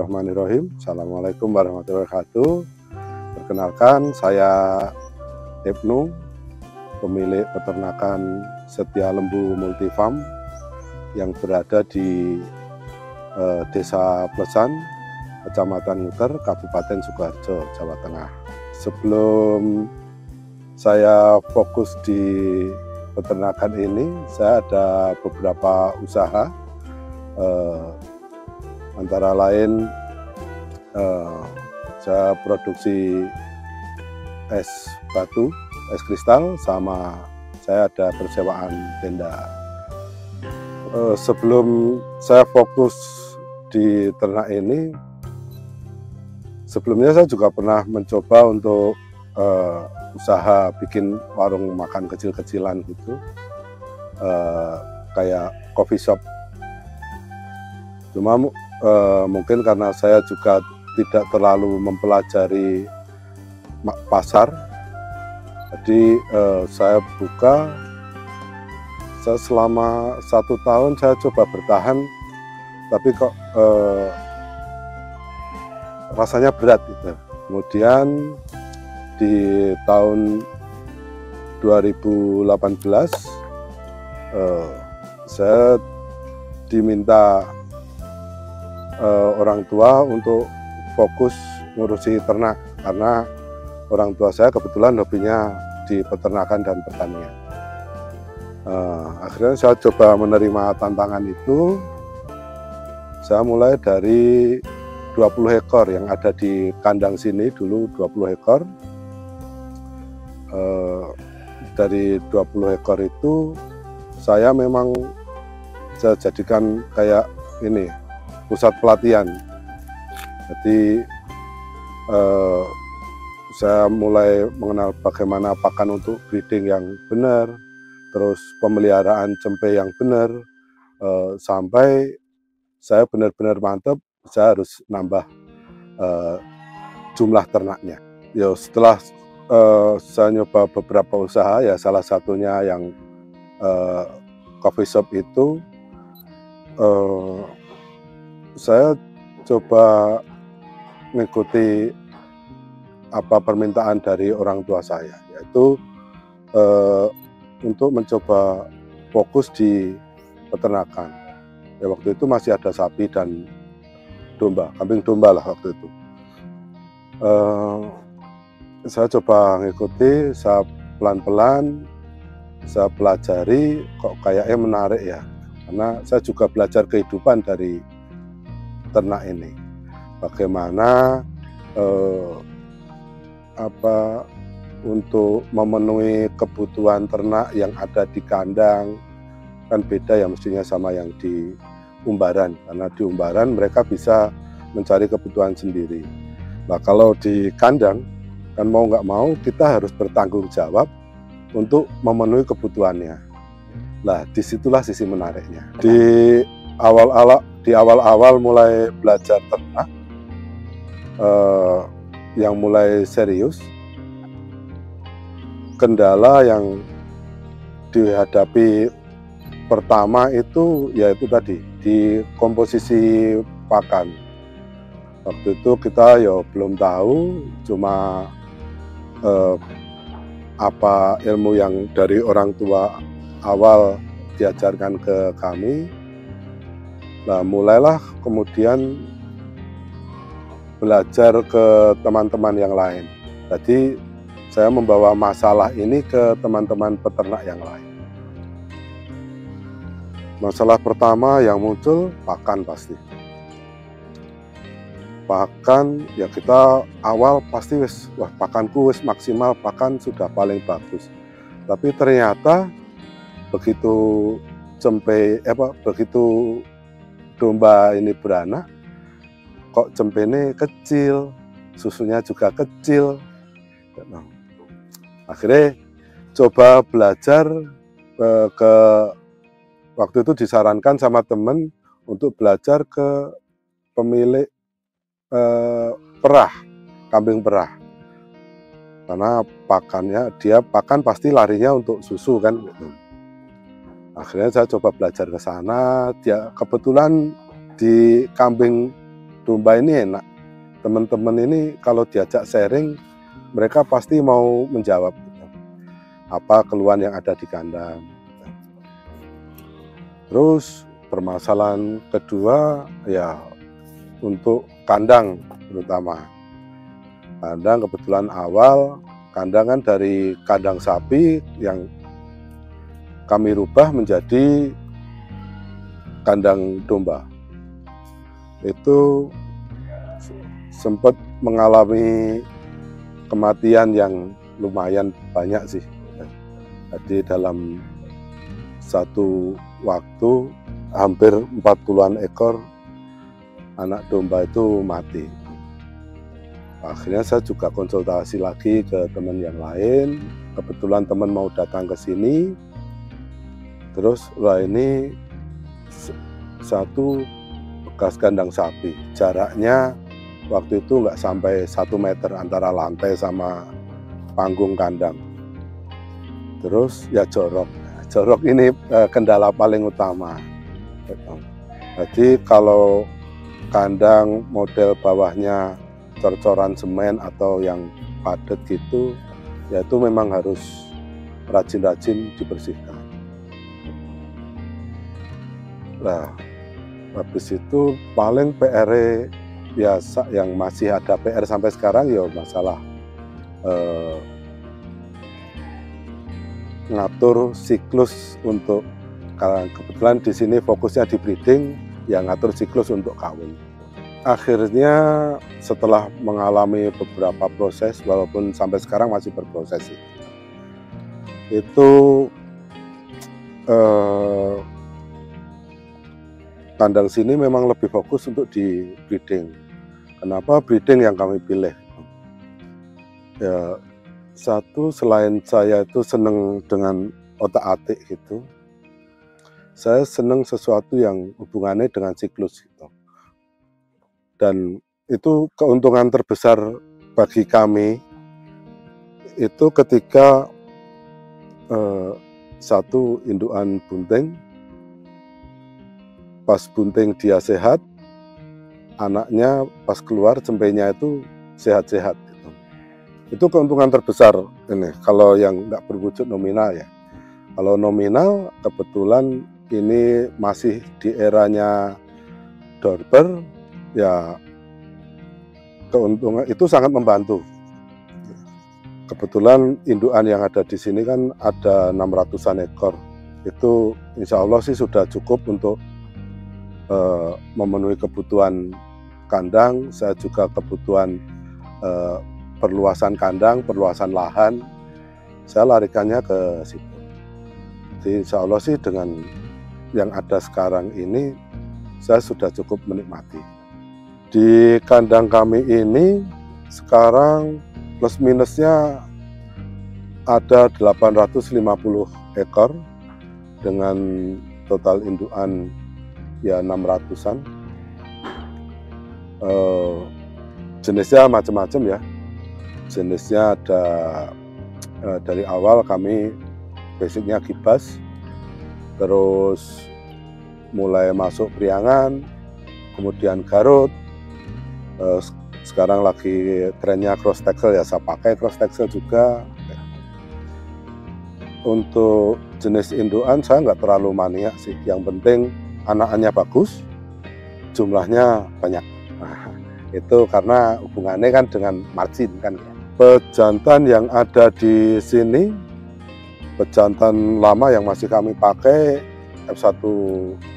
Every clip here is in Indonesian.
Bismillahirrahmanirrahim. Assalamualaikum warahmatullahi wabarakatuh. Perkenalkan, saya Ibnu, pemilik peternakan Setia Lembu Multifarm yang berada di Desa Plesan, Kecamatan Nguter, Kabupaten Sukoharjo, Jawa Tengah. Sebelum saya fokus di peternakan ini, saya ada beberapa usaha. Antara lain saya produksi es batu, es kristal, sama saya ada persewaan tenda. Sebelum saya fokus di ternak ini, sebelumnya saya juga pernah mencoba untuk usaha bikin warung makan kecil-kecilan gitu, kayak coffee shop. Cuma mungkin karena saya juga tidak terlalu mempelajari pasar, jadi saya buka. Saya selama 1 tahun saya coba bertahan, tapi kok rasanya berat gitu. Kemudian di tahun 2018 saya diminta orang tua untuk fokus ngurusi ternak, karena orang tua saya kebetulan hobinya di peternakan dan pertanian. Akhirnya saya coba menerima tantangan itu. Saya mulai dari 20 ekor yang ada di kandang sini, dulu 20 ekor. Dari 20 ekor itu saya memang saya jadikan kayak ini, pusat pelatihan. Jadi saya mulai mengenal bagaimana pakan untuk breeding yang benar, terus pemeliharaan cempe yang benar, sampai saya benar-benar mantap. Saya harus nambah jumlah ternaknya. Ya, setelah saya nyoba beberapa usaha, ya salah satunya yang coffee shop itu, saya coba mengikuti apa permintaan dari orang tua saya, yaitu untuk mencoba fokus di peternakan. Ya, waktu itu masih ada sapi dan domba, kambing domba lah waktu itu. Saya coba mengikuti, saya pelan-pelan, saya pelajari, kok kayaknya menarik ya. Karena saya juga belajar kehidupan dari ternak ini, bagaimana untuk memenuhi kebutuhan ternak yang ada di kandang, kan beda ya mestinya sama yang di umbaran, karena di umbaran mereka bisa mencari kebutuhan sendiri. Nah, kalau di kandang kan mau nggak mau kita harus bertanggung jawab untuk memenuhi kebutuhannya. Nah, disitulah sisi menariknya. Di awal-awal mulai belajar ternak, yang mulai serius, kendala yang dihadapi pertama itu yaitu tadi di komposisi pakan. Waktu itu kita ya belum tahu, cuma apa ilmu yang dari orang tua awal diajarkan ke kami. Nah, mulailah kemudian belajar ke teman-teman yang lain. Jadi saya membawa masalah ini ke teman-teman peternak yang lain. Masalah pertama yang muncul pakan pasti. Pakan ya kita awal pasti wah pakanku maksimal, pakan sudah paling bagus. Tapi ternyata begitu begitu domba ini beranak, kok cempe ini kecil, susunya juga kecil. Nah, akhirnya coba belajar ke waktu itu disarankan sama temen untuk belajar ke pemilik perah, kambing perah, karena pakan pasti larinya untuk susu kan. Akhirnya saya coba belajar ke sana. Dia kebetulan di kambing domba ini enak. Teman-teman ini kalau diajak sharing, mereka pasti mau menjawab gitu, apa keluhan yang ada di kandang. Terus permasalahan kedua ya untuk kandang terutama. Kandang kebetulan awal kandang kan dari kandang sapi yang kami rubah menjadi kandang domba. Itu sempat mengalami kematian yang lumayan banyak sih. Jadi dalam satu waktu hampir 40-an ekor anak domba itu mati. Akhirnya saya juga konsultasi lagi ke teman yang lain. Kebetulan teman mau datang ke sini. Terus ini satu bekas kandang sapi. Jaraknya waktu itu nggak sampai 1 meter antara lantai sama panggung kandang. Terus ya jorok. Jorok ini kendala paling utama. Jadi kalau kandang model bawahnya cor-coran semen atau yang padat gitu, ya itu memang harus rajin-rajin dibersihkan. Nah, habis itu paling PR biasa yang masih ada PR sampai sekarang ya masalah ngatur siklus untuk, karena kebetulan di sini fokusnya di breeding, ya ngatur siklus untuk kawin. Akhirnya setelah mengalami beberapa proses, walaupun sampai sekarang masih berproses, itu kandang sini memang lebih fokus untuk di breeding. Kenapa breeding yang kami pilih? Ya, satu, selain saya itu seneng dengan otak-atik gitu, saya seneng sesuatu yang hubungannya dengan siklus gitu. Dan itu keuntungan terbesar bagi kami itu ketika satu indukan bunting, pas bunting dia sehat, anaknya pas keluar cempenya itu sehat-sehat gitu. Itu keuntungan terbesar ini kalau yang nggak berwujud nominal ya. Kalau nominal kebetulan ini masih di eranya Dorper, ya keuntungan itu sangat membantu. Kebetulan indukan yang ada di sini kan ada 600-an ekor. Itu insya Allah sih sudah cukup untuk memenuhi kebutuhan kandang. Saya juga kebutuhan perluasan kandang, perluasan lahan. Saya larikannya ke situ. Jadi insya Allah sih dengan yang ada sekarang ini saya sudah cukup menikmati. Di kandang kami ini sekarang plus minusnya ada 850 ekor dengan total indukan ya 600-an. Jenisnya macam-macam ya. Jenisnya ada dari awal kami basicnya kibas, terus mulai masuk priangan, kemudian garut, sekarang lagi trennya cross tackle ya, saya pakai cross tackle juga. Untuk jenis indukan saya nggak terlalu maniak sih, yang penting anakannya bagus, jumlahnya banyak. Nah, itu karena hubungannya kan dengan margin kan ya. Pejantan yang ada di sini, pejantan lama yang masih kami pakai F1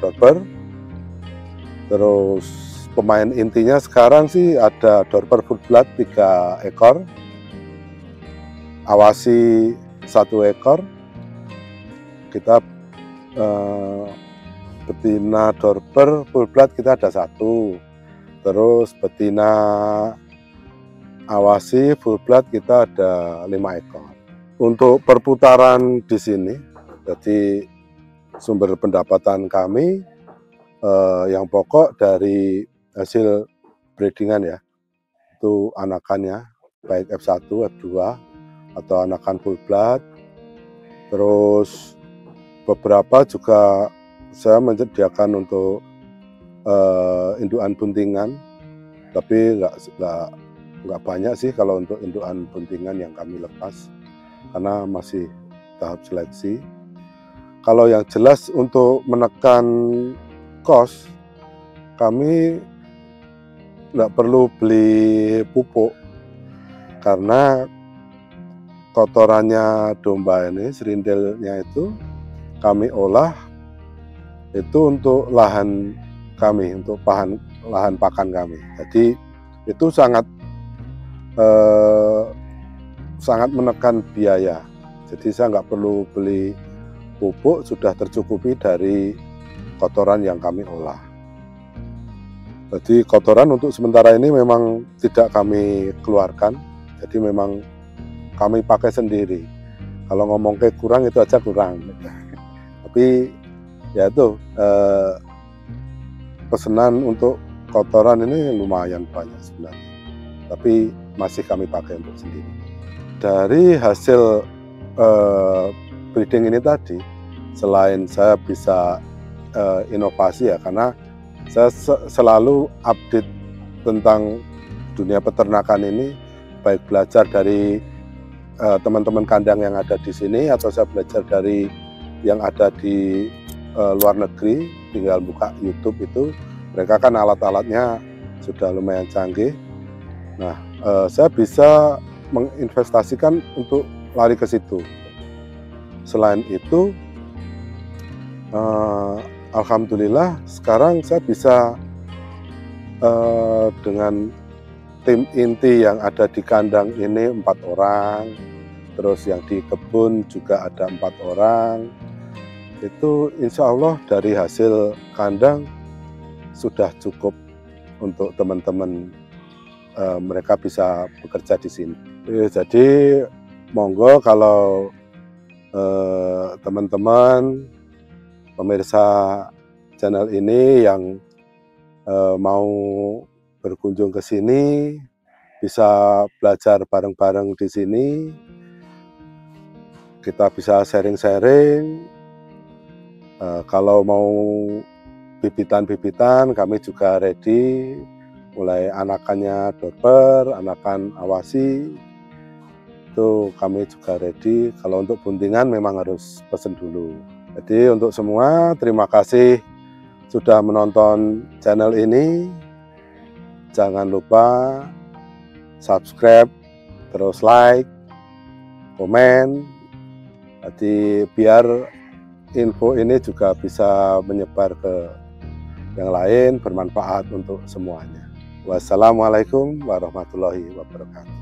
Dorper. Terus pemain intinya sekarang sih ada Dorper Full Blood 3 ekor, Awasi 1 ekor. Kita betina Dorper Full Blood kita ada 1. Terus betina Awasi Full Blood kita ada 5 ekor. Untuk perputaran di sini, jadi sumber pendapatan kami yang pokok dari hasil breedingan ya, itu anakannya baik F1, F2 atau anakan full blood. Terus beberapa juga saya menyediakan untuk indukan buntingan Tapi nggak banyak sih kalau untuk indukan buntingan yang kami lepas, karena masih tahap seleksi. Kalau yang jelas untuk menekan kos, kami nggak perlu beli pupuk, karena kotorannya domba ini, serindilnya itu kami olah itu untuk lahan kami, untuk lahan pakan kami. Jadi itu sangat menekan biaya. Jadi saya nggak perlu beli pupuk, sudah tercukupi dari kotoran yang kami olah. Jadi kotoran untuk sementara ini memang tidak kami keluarkan, jadi memang kami pakai sendiri. Kalau ngomong kayak kurang itu aja kurang. Tapi ya itu pesanan untuk kotoran ini lumayan banyak sebenarnya, tapi masih kami pakai untuk sendiri. Dari hasil breeding ini tadi, selain saya bisa inovasi ya, karena saya selalu update tentang dunia peternakan ini, baik belajar dari teman-teman kandang yang ada di sini, atau saya belajar dari yang ada di luar negeri, tinggal buka YouTube itu, mereka kan alat-alatnya sudah lumayan canggih. Nah, saya bisa menginvestasikan untuk lari ke situ. Selain itu, alhamdulillah sekarang saya bisa dengan tim inti yang ada di kandang ini 4 orang, terus yang di kebun juga ada 4 orang. Itu insya Allah dari hasil kandang sudah cukup untuk teman-teman mereka bisa bekerja di sini. Jadi monggo kalau teman-teman pemirsa channel ini yang mau berkunjung ke sini, bisa belajar bareng-bareng di sini, kita bisa sharing-sharing. Kalau mau bibitan-bibitan, kami juga ready, mulai anakannya dorper, anakan awasi, itu kami juga ready. Kalau untuk buntingan memang harus pesen dulu. Jadi untuk semua, terima kasih sudah menonton channel ini. Jangan lupa subscribe, terus like, komen. Jadi biar info ini juga bisa menyebar ke yang lain, bermanfaat untuk semuanya. Wassalamualaikum warahmatullahi wabarakatuh.